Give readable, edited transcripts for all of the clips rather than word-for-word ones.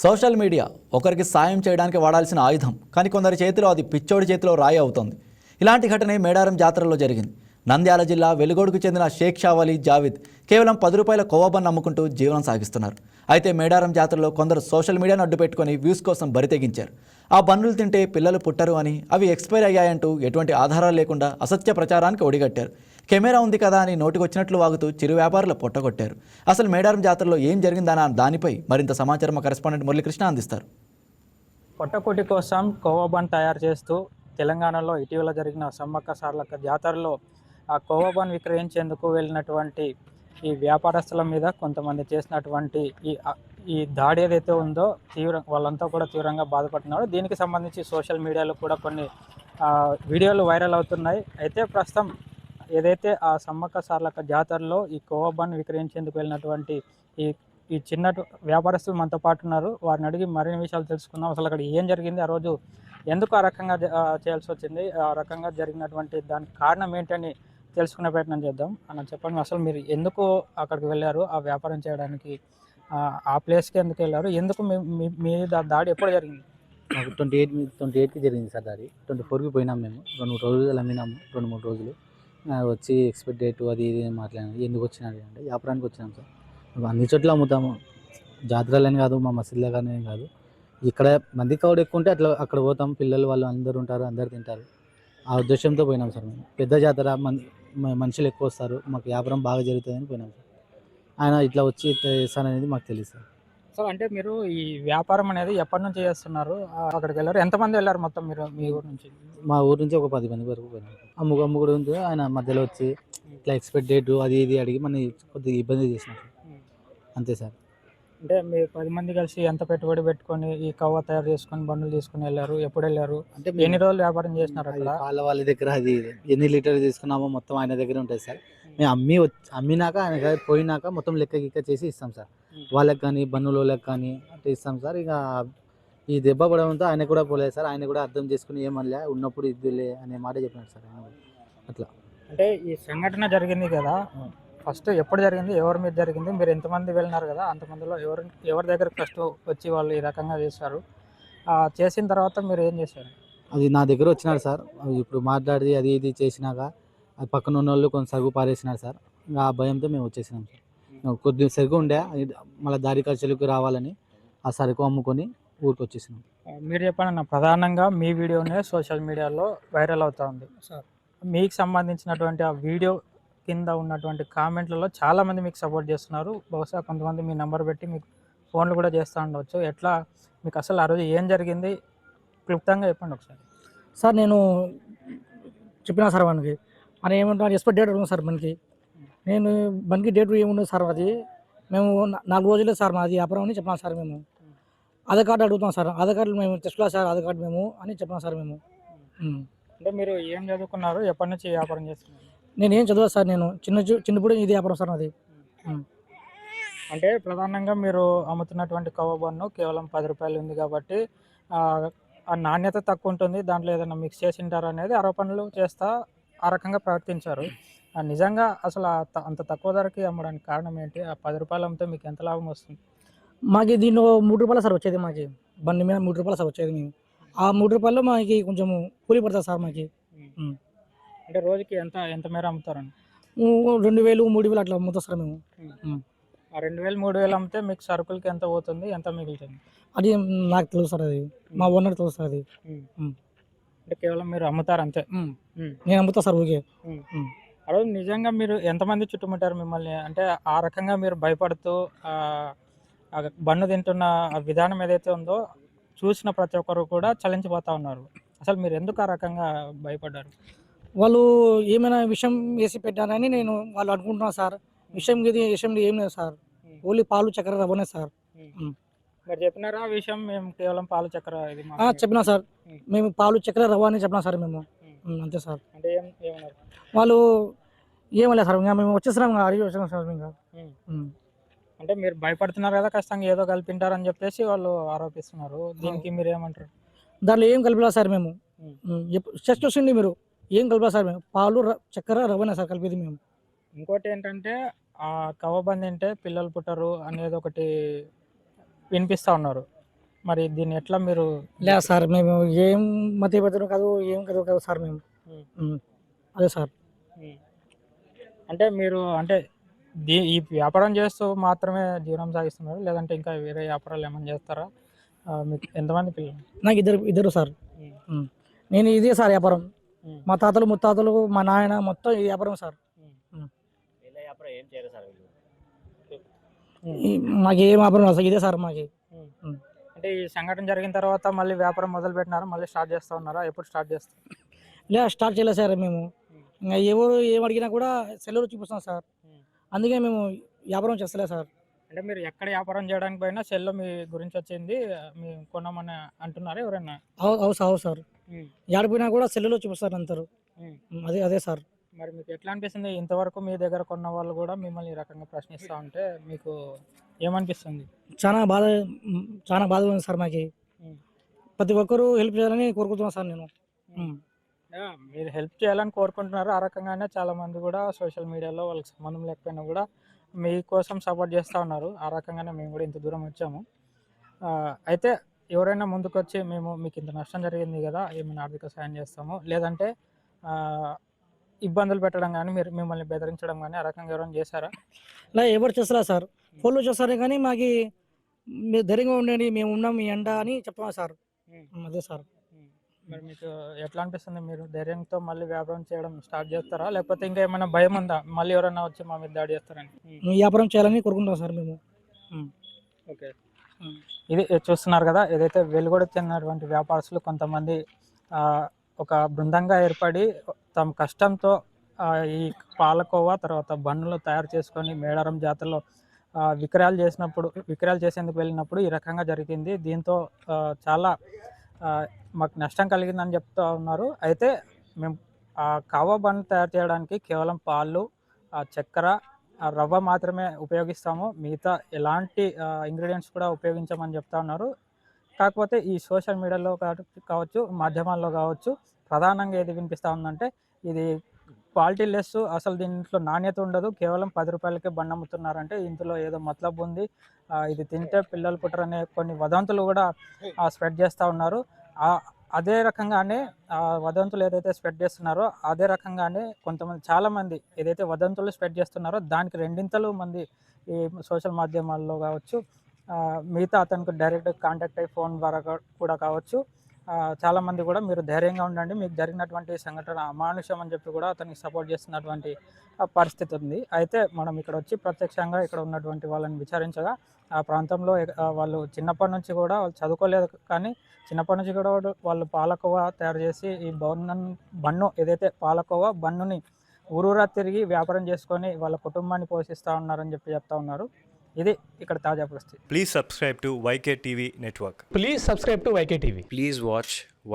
Social media ఒకరికి సాయం చేయడానికి వాడాల్సిన ఆయుధం, కానీ కొందరి చేతిలో అది పిచ్చోడి చేతిలో రాయి అవుతోంది. ఇలాంటి ఘటనే మేడారం జాతరలో జరిగింది. నంద్యాల జిల్లా వెలుగోడుకు చెందిన షేక్ షావలి జావిద్ కేవలం 10 రూపాయల కోవబన్ అమ్ముకుంటూ జీవనం సాగిస్తున్నారు. అయితే మేడారం జాతరలో కొందరు సోషల్ మీడియాను అడ్డుపెట్టుకుని వ్యూస్ కోసం బరి తెగించారు. ఆ బన్నులు తింటే పిల్లలు పుట్టరు అని, అవి ఎక్స్పైర్ అయ్యాయంటూ ఎటువంటి ఆధారాలు లేకుండా అసత్య ప్రచారానికి ఒడిగట్టారు. కెమెరా ఉంది కదా అని నోటికొచ్చినట్లు వాగుతూ చిరు వ్యాపారులు పొట్టగొట్టారు. అసలు మేడారం జాతరలో ఏం జరిగిందన్న దానిపై మరింత సమాచారం మా కరెస్పాండెంట్ మురళీకృష్ణ అందిస్తారు. పొట్టకుటి కోసం కోవబన్ తయారు చేస్తూ తెలంగాణలో ఇటీవల జరిగిన సమ్మక్క సారలక్క జాతరలో ఆ కోవబన్ విక్రయించేందుకు వెళ్ళినటువంటి ఈ వ్యాపారస్తుల మీద కొంతమంది చేసినటువంటి ఈ దాడి ఏదైతే ఉందో వాళ్ళంతా కూడా తీవ్రంగా బాధపడుతున్నారు. దీనికి సంబంధించి సోషల్ మీడియాలో కూడా కొన్ని వీడియోలు వైరల్ అవుతున్నాయి. అయితే ప్రస్తుతం ఏదైతే ఆ సమ్మక్క సారలక్క జాతరలో ఈ కోవబన్ విక్రయించేందుకు వెళ్ళినటువంటి ఈ ఈ చిన్న వ్యాపారస్తులు మనతో పాటు ఉన్నారు. వారిని అడిగి మరిన్ని విషయాలు తెలుసుకుందాం. అసలు అక్కడ ఏం జరిగింది, ఆ రోజు ఎందుకు ఆ రకంగా చేయాల్సి వచ్చింది, ఆ రకంగా జరిగినటువంటి దానికి కారణం ఏంటని తెలుసుకునే ప్రయత్నం చేద్దాం. అన్న చెప్పండి, అసలు మీరు ఎందుకు అక్కడికి వెళ్ళారు, ఆ వ్యాపారం చేయడానికి ఆ ప్లేస్కి ఎందుకు వెళ్ళారు, ఎందుకు మీ దాడి ఎప్పుడు జరిగింది? మాకు 28కి జరిగింది సార్ దాడి. 24కి పోయినాం మేము. 2-3 రోజులు అమ్మినాము. 2-3 రోజులు వచ్చి ఎక్స్పెక్ట్ డేట్ అది ఇది మాట్లాడినాం. ఎందుకు వచ్చినాడు అంటే వ్యాపారానికి వచ్చినాం సార్. అన్ని చోట్ల అమ్ముతాము, జాతరలని కాదు, మా మసీదులో కానీ కాదు. ఇక్కడ మంది క్రౌడ్ ఎక్కువ ఉంటే అట్లా అక్కడ పోతాం. పిల్లలు వాళ్ళు అందరూ ఉంటారు, అందరు తింటారు. ఆ ఉద్దేశంతో పోయినాం సార్. మేము పెద్ద జాతర, మనుషులు ఎక్కువ వస్తారు, మాకు వ్యాపారం బాగా జరుగుతుందని పోయినాం సార్. ఆయన ఇట్లా వచ్చి ఇట్లా చేస్తాననేది మాకు తెలియదు సార్. సో అంటే మీరు ఈ వ్యాపారం అనేది ఎప్పటి నుంచి చేస్తున్నారు, అక్కడికి వెళ్ళారు, ఎంతమంది వెళ్ళారు మొత్తం మీరు మీ ఊరు నుంచి? మా ఊరు నుంచి ఒక 10 మంది వరకు పోయినాం. అమ్ముడు ఉంది. ఆయన మధ్యలో వచ్చి ఇట్లా ఎక్స్పెక్ట్ డేట్ అది ఇది అడిగి మన కొద్దిగా ఇబ్బంది చేసినాం సార్. అంతే సార్. అంటే మీరు 10 మంది కలిసి ఎంత పెట్టుబడి పెట్టుకొని ఈ కవ్వ తయారు చేసుకొని బండ్లు తీసుకుని వెళ్ళారు, ఎప్పుడు వెళ్ళారు, అంటే ఎన్ని రోజులు వ్యాపారం చేసినారు అక్కడ? వాళ్ళ దగ్గర అది ఎన్ని లీటర్లు తీసుకున్నామో మొత్తం ఆయన దగ్గర ఉంటుంది సార్. మేము అమ్మినాక ఆయన పోయినాక మొత్తం లెక్క చేసి ఇస్తాం సార్. వాళ్ళకి కానీ బన్నులోళ్ళకి కానీ అంటే ఇస్తాం సార్. ఇక ఈ దెబ్బ పడడంతో ఆయన కూడా పోలేదు సార్. ఆయన కూడా అర్థం చేసుకుని ఏమనలే, ఉన్నప్పుడు ఇద్దులే అనే మాట చెప్పినాడు సార్ ఆయన. అట్లా అంటే ఈ సంఘటన జరిగింది కదా, ఫస్ట్ ఎప్పుడు జరిగింది, ఎవరి మీద జరిగింది, మీరు ఎంతమంది వెళ్ళినారు కదా, అంతమందిలో ఎవరి దగ్గర ఫస్ట్ వచ్చి వాళ్ళు ఈ రకంగా చేశారు, చేసిన తర్వాత మీరు ఏం చేశారు? అది నా దగ్గర వచ్చినారు సార్. ఇప్పుడు మాట్లాడి అది ఇది చేసినాక అది పక్కన ఉన్న వాళ్ళు కొంచెం సరుకు పారేసినారు సార్. ఇంకా ఆ భయంతో మేము వచ్చేసినాం సార్. కొద్దిగా సరుకు ఉండే, మళ్ళీ దారి ఖర్చులకు రావాలని ఆ సరుకు అమ్ముకొని ఊరికి వచ్చేసినాం. మీరు చెప్పండి, ప్రధానంగా మీ వీడియోనే సోషల్ మీడియాలో వైరల్ అవుతూ ఉంది సార్. మీకు సంబంధించినటువంటి ఆ వీడియో కింద ఉన్నటువంటి కామెంట్లలో చాలామంది మీకు సపోర్ట్ చేస్తున్నారు. బహుశా కొంతమంది మీ నెంబర్ పెట్టి మీకు ఫోన్లు కూడా చేస్తూ ఉండవచ్చు. ఎట్లా మీకు అసలు ఆ రోజు ఏం జరిగింది క్లుప్తంగా చెప్పండి ఒకసారి. సార్ నేను చెప్పినా సార్ వానికి, అని ఏమంటారు ఎక్స్పెక్ట్ డేట్ ఉంది సార్ మనకి. నేను మనకి డేట్ ఏముండదు సార్. అది మేము 4 రోజులే సార్ మాది వ్యాపారం అని చెప్పినా సార్. మేము ఆధార్ కార్డు అడుగుతాం సార్. ఆధార్ కార్డు మేము తెచ్చుకోవాలి సార్, ఆధార్ కార్డు మేము అని చెప్పినా సార్ మేము. అంటే మీరు ఏం చదువుకున్నారు, ఎప్పటి నుంచి వ్యాపారం చేస్తున్నారు? నేను ఏం చదవాలి సార్. నేను చిన్నప్పుడు ఇది వ్యాపారం సార్ అది. అంటే ప్రధానంగా మీరు అమ్ముతున్నటువంటి కవ్వబన్ను కేవలం 10 రూపాయలు ఉంది కాబట్టి ఆ నాణ్యత తక్కువ ఉంటుంది, దాంట్లో ఏదైనా మిక్స్ చేసి ఉంటారు అనేది ఆరోపణలు చేస్తా ఆ రకంగా ప్రవర్తించారు. నిజంగా అసలు అంత తక్కువ ధరకి అమ్మడానికి కారణం ఏంటి? ఆ 10 రూపాయలు అమ్మితే మీకు ఎంత లాభం వస్తుంది? మాకు దీనిలో 3 రూపాయలు సార్ వచ్చేది. మాకు బండి మీద 3 రూపాయలు సార్ వచ్చేది. మేము ఆ 3 రూపాయల్లో మాకు కొంచెం కూలి పడుతుంది సార్ మాకు. అంటే రోజుకి ఎంత మేర అమ్ముతారండి? 2000, 3000 అట్లా అమ్ముతాం సార్ మేము. ఆ 2000, 3000 అమ్మితే మీకు సరుకులకి ఎంత పోతుంది, ఎంత మిగులుతుంది? అది నాకు తెలుసు సార్. అది మా ఓనర్ తెలుసు సార్. అది అంటే కేవలం మీరు అమ్ముతారు అంతే? నేను అమ్ముతా సార్ ఊరికే. ఆ రోజు నిజంగా మీరు ఎంతమంది చుట్టుముట్టారు మిమ్మల్ని? అంటే ఆ రకంగా మీరు భయపడుతూ బన్ను తింటున్న విధానం ఏదైతే ఉందో చూసిన ప్రతి ఒక్కరు కూడా చలించిపోతూ ఉన్నారు. అసలు మీరు ఎందుకు ఆ రకంగా భయపడ్డారు? వాళ్ళు ఏమైనా విషయం వేసి పెట్టారని వాళ్ళు అనుకుంటున్నారు సార్. విషయం ఏం లేదు సార్. ఓన్లీ పాలు చక్కెర రవ్వనే సార్. మీరు చెప్పినారా ఆ విషయం? మేము కేవలం పాలు చక్కెర ఇది చెప్పినా సార్. మేము పాలు చక్కెర రవ్వ అని చెప్పినా సార్ మేము. అంతే సార్. అంటే ఏమన్నారు వాళ్ళు? ఏమలేదు సార్. ఇంకా మేము వచ్చేసినాం, అడిగి వచ్చేసాం సార్. ఇంకా అంటే మీరు భయపడుతున్నారు కదా, ఖచ్చితంగా ఏదో కలిపింటారని చెప్పేసి వాళ్ళు ఆరోపిస్తున్నారు. దీనికి మీరు ఏమంటారు? దాంట్లో ఏం కలిపిలా సార్ మేము. చెస్ట్ వస్తుంది, మీరు ఏం కలిపా సార్? మేము పాలు చక్కెర రవ్వనే సార్ కలిపేది మేము. ఇంకోటి ఏంటంటే ఆ కవ్వబంది తింటే పిల్లలు పుట్టరు అనేది ఒకటి వినిపిస్తూ ఉన్నారు. మరి దీన్ని ఎట్లా మీరు లేదు సార్ మేము ఏం మతీభద్రం కాదు ఏం కాదు సార్ మేము అదే సార్. అంటే మీరు అంటే ఈ వ్యాపారం చేస్తూ మాత్రమే జీవనం సాగిస్తున్నారు, లేదంటే ఇంకా వేరే వ్యాపారాలు ఏమైనా చేస్తారా? మీకు ఎంతమంది పిల్లలు? నాకు ఇద్దరు సార్. నేను ఇదే సార్ వ్యాపారం. మా తాతలు ముత్తాతలు మా నాయన మొత్తం ఈ వ్యాపారం సార్. మాకు ఏ వ్యాపారం రాదు సార్, ఇదే సార్ మాకి. అంటే ఈ సంఘటన జరిగిన తర్వాత మళ్ళీ వ్యాపారం మొదలు పెట్టినారా, మళ్ళీ స్టార్ట్ చేస్తూ ఉన్నారా? ఎప్పుడు స్టార్ట్ చేస్తారు? లేదా స్టార్ట్ చేయలేదు సార్ మేము. ఇంకా ఎవరు ఏం అడిగినా కూడా సెల్లులో చూపిస్తాం సార్. అందుకే మేము వ్యాపారం చేస్తలేదు సార్. అంటే మీరు ఎక్కడ వ్యాపారం చేయడానికి పోయినా సెల్లో మీ గురించి వచ్చింది మీ కొనమని అంటున్నారా ఎవరైనా? అవు సార్. ఆడిపోయినా కూడా సెల్లులో చూపిస్తారు అందరు. అదే సార్. మరి మీకు ఎట్లా అనిపిస్తుంది? ఇంతవరకు మీ దగ్గర కొన్న వాళ్ళు కూడా మిమ్మల్ని ఈ రకంగా ప్రశ్నిస్తూ ఉంటే మీకు ఏమనిపిస్తుంది? చాలా బాధ ఉంది సార్ మాకి. ప్రతి ఒక్కరూ హెల్ప్ చేయాలని కోరుకుంటున్నాను సార్ నేను. మీరు హెల్ప్ చేయాలని కోరుకుంటున్నారు. ఆ రకంగానే చాలామంది కూడా సోషల్ మీడియాలో వాళ్ళకి సంబంధం లేకపోయినా కూడా మీకోసం సపోర్ట్ చేస్తూ ఉన్నారు. ఆ రకంగానే మేము కూడా ఇంత దూరం వచ్చాము. అయితే ఎవరైనా ముందుకొచ్చి మీకు ఇంత నష్టం జరిగింది కదా, ఏమైనా ఆర్థిక సాయం చేస్తాము, లేదంటే ఇబ్బందులు పెట్టడం కానీ మిమ్మల్ని బెదిరించడం కానీ ఆ రకంగా ఎవరైనా చేశారా? ఇలా ఎవరు చేస్తారా సార్? ఫోన్లో చేస్తారే కానీ మాకు మీరు ధైర్యంగా ఉండండి, మేము ఉన్నాం మీ ఎండ అని చెప్తున్నాం సార్. అదే సార్. మరి మీకు ఎట్లా అనిపిస్తుంది? మీరు ధైర్యంతో మళ్ళీ వ్యాపారం చేయడం స్టార్ట్ చేస్తారా, లేకపోతే ఇంకా ఏమైనా భయం ఉందా మళ్ళీ ఎవరైనా వచ్చి మా మీద దాడి చేస్తారని? వ్యాపారం చేయాలని కోరుకుంటున్నాం సార్ మేము. ఓకే, ఇది చూస్తున్నారు కదా, ఏదైతే వెలుగొడకు చెందినటువంటి వ్యాపారస్తులు కొంతమంది ఒక బృందంగా ఏర్పడి తమ కష్టంతో ఈ పాలకోవా తర్వాత బన్నులు తయారు చేసుకొని మేడారం జాతరలో విక్రయాలు చేసేందుకు వెళ్ళినప్పుడు ఈ రకంగా జరిగింది. దీంతో చాలా మాకు నష్టం కలిగిందని చెప్తూ ఉన్నారు. అయితే మేము కావా బన్ తయారు చేయడానికి కేవలం పాలు, చక్కెర, రవ్వ మాత్రమే ఉపయోగిస్తాము, మిగతా ఎలాంటి ఇంగ్రీడియంట్స్ కూడా ఉపయోగించమని చెప్తా ఉన్నారు. కాకపోతే ఈ సోషల్ మీడియాలో కావచ్చు, మాధ్యమాల్లో కావచ్చు, ప్రధానంగా ఏది వినిపిస్తూ ఉందంటే ఇది క్వాలిటీ లెస్, అసలు దీంట్లో నాణ్యత ఉండదు, కేవలం 10 రూపాయలకే బండి అమ్ముతున్నారంటే ఇందులో ఏదో మతలబు ఉంది, ఇది తింటే పిల్లలు పుట్టరనే కొన్ని వదంతులు కూడా స్ప్రెడ్ చేస్తూ ఉన్నారు. అదే రకంగానే వదంతులు ఏదైతే స్ప్రెడ్ చేస్తున్నారో అదే రకంగానే చాలామంది ఏదైతే వదంతులు స్ప్రెడ్ చేస్తున్నారో దానికి రెండింతలు మంది ఈ సోషల్ మాధ్యమాల్లో కావచ్చు, మిగతా అతనికి డైరెక్ట్ కాంటాక్ట్ అయ్యి ఫోన్ ద్వారా కూడా కావచ్చు, చాలామంది కూడా మీరు ధైర్యంగా ఉండండి, మీకు జరిగినటువంటి సంఘటన అమానుషం అని చెప్పి కూడా అతనికి సపోర్ట్ చేస్తున్నటువంటి పరిస్థితి ఉంది. అయితే మనం ఇక్కడ వచ్చి ప్రత్యక్షంగా ఇక్కడ ఉన్నటువంటి వాళ్ళని విచారించగా ఆ ప్రాంతంలో వాళ్ళు చిన్నప్పటి నుంచి కూడా వాళ్ళు చదువుకోలేదు, కానీ చిన్నప్పటి నుంచి కూడా వాళ్ళు పాలకోవా తయారు చేసి ఈ బన్ను ఏదైతే పాలకోవా బన్నుని ఊరూరా తిరిగి వ్యాపారం చేసుకొని వాళ్ళ కుటుంబాన్ని పోషిస్తూ ఉన్నారని చెప్తా ఉన్నారు. ఇది ఇక్కడ తాజా పరిస్థితి. Please subscribe to YK TV Network. Please subscribe to YK TV. Please watch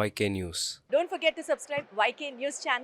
YK News. Don't forget to subscribe YK News channel